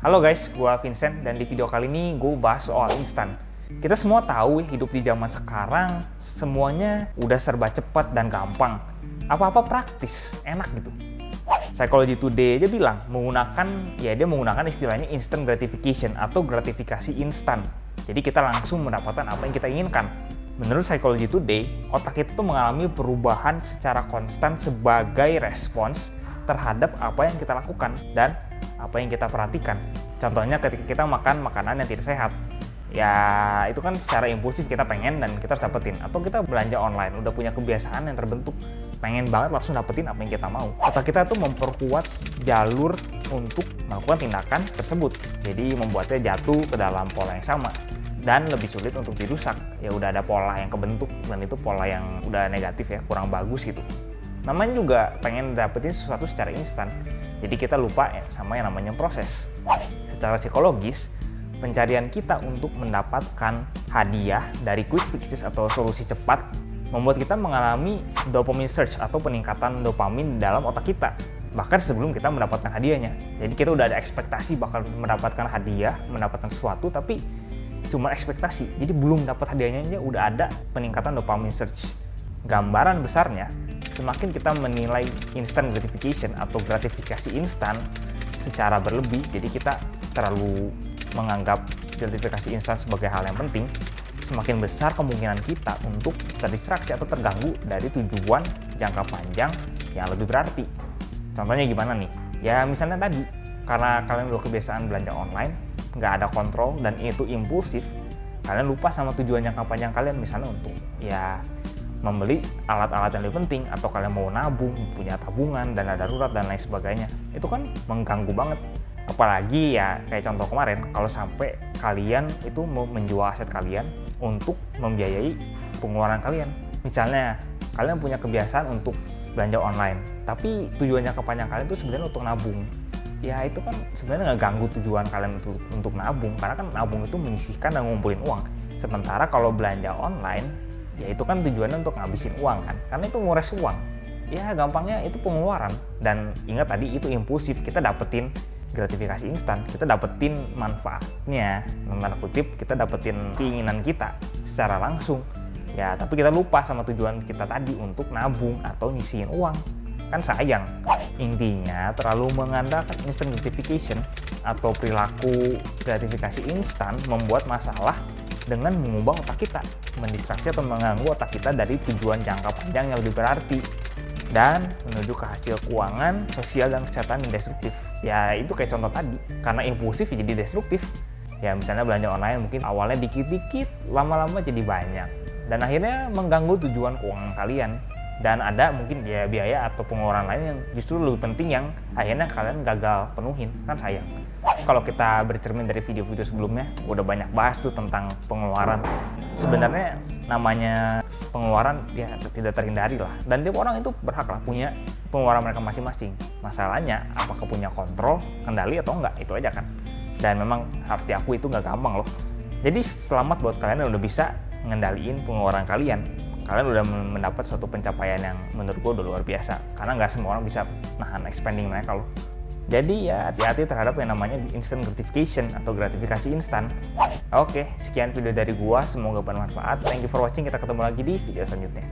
Halo guys, gua Vincent dan di video kali ini gue bahas soal instan. Kita semua tahu hidup di zaman sekarang semuanya udah serba cepat dan gampang. Apa-apa praktis, enak gitu. Psychology Today aja bilang dia menggunakan istilahnya instant gratification atau gratifikasi instan. Jadi kita langsung mendapatkan apa yang kita inginkan. Menurut Psychology Today, otak kita tuh mengalami perubahan secara konstan sebagai respons terhadap apa yang kita lakukan dan apa yang kita perhatikan. Contohnya ketika kita makan makanan yang tidak sehat, ya itu kan secara impulsif kita pengen dan kita harus dapetin. Atau kita belanja online, udah punya kebiasaan yang terbentuk, pengen banget langsung dapetin apa yang kita mau. Otak kita tuh memperkuat jalur untuk melakukan tindakan tersebut, jadi membuatnya jatuh ke dalam pola yang sama dan lebih sulit untuk dirusak. Ya udah ada pola yang kebentuk dan itu pola yang udah negatif ya, kurang bagus gitu. Namanya juga pengen dapetin sesuatu secara instan, jadi kita lupa ya sama yang namanya proses. Secara psikologis, pencarian kita untuk mendapatkan hadiah dari quick fixes atau solusi cepat membuat kita mengalami dopamine surge atau peningkatan dopamin dalam otak kita bahkan sebelum kita mendapatkan hadiahnya. Jadi kita udah ada ekspektasi bakal mendapatkan hadiah, mendapatkan sesuatu, tapi cuma ekspektasi, jadi belum dapat hadiahnya aja udah ada peningkatan dopamine surge. Gambaran besarnya, semakin kita menilai instant gratification atau gratifikasi instan secara berlebih, jadi kita terlalu menganggap gratifikasi instan sebagai hal yang penting, semakin besar kemungkinan kita untuk terdistraksi atau terganggu dari tujuan jangka panjang yang lebih berarti. Contohnya gimana nih? Ya misalnya tadi, karena kalian udah kebiasaan belanja online, nggak ada kontrol dan itu impulsif, kalian lupa sama tujuan jangka panjang kalian, misalnya untuk ya membeli alat-alat yang lebih penting, atau kalian mau nabung, punya tabungan, dana darurat, dan lain sebagainya. Itu kan mengganggu banget. Apalagi ya kayak contoh kemarin, kalau sampai kalian itu mau menjual aset kalian untuk membiayai pengeluaran kalian. Misalnya kalian punya kebiasaan untuk belanja online, tapi tujuannya kepanjang kalian itu sebenarnya untuk nabung. Ya itu kan sebenarnya nggak ganggu tujuan kalian untuk nabung, karena kan nabung itu menyisihkan dan ngumpulin uang. Sementara kalau belanja online, ya itu kan tujuannya untuk ngabisin uang kan, karena itu nguras uang. Ya gampangnya itu pengeluaran. Dan ingat tadi itu impulsif, kita dapetin gratifikasi instan, kita dapetin manfaatnya, tanda kutip, kita dapetin keinginan kita secara langsung. Ya tapi kita lupa sama tujuan kita tadi untuk nabung atau nyisihin uang, kan sayang. Intinya terlalu mengandalkan instant gratification atau perilaku gratifikasi instan membuat masalah dengan mengubah otak kita, mendistraksi atau mengganggu otak kita dari tujuan jangka panjang yang lebih berarti dan menuju ke hasil keuangan, sosial, dan kesehatan yang destruktif. Ya itu kayak contoh tadi, karena impulsif jadi destruktif. Ya misalnya belanja online mungkin awalnya dikit-dikit, lama-lama jadi banyak dan akhirnya mengganggu tujuan keuangan kalian. Dan ada mungkin ya biaya atau pengeluaran lain yang justru lebih penting yang akhirnya kalian gagal penuhin, kan sayang. Kalau kita bercermin dari video-video sebelumnya, udah banyak bahas tuh tentang pengeluaran. Sebenarnya namanya pengeluaran ya tidak terhindari lah, dan tiap orang itu berhak lah punya pengeluaran mereka masing-masing. Masalahnya apakah punya kontrol, kendali atau enggak, itu aja kan. Dan memang harus diakui itu nggak gampang loh. Jadi selamat buat kalian yang udah bisa ngendaliin pengeluaran kalian. Kalian udah mendapat suatu pencapaian yang menurut gue udah luar biasa, karena nggak semua orang bisa nahan expanding mereka loh. Jadi ya hati-hati terhadap yang namanya instant gratification atau gratifikasi instan. Oke, sekian video dari gua, semoga bermanfaat. Thank you for watching, kita ketemu lagi di video selanjutnya.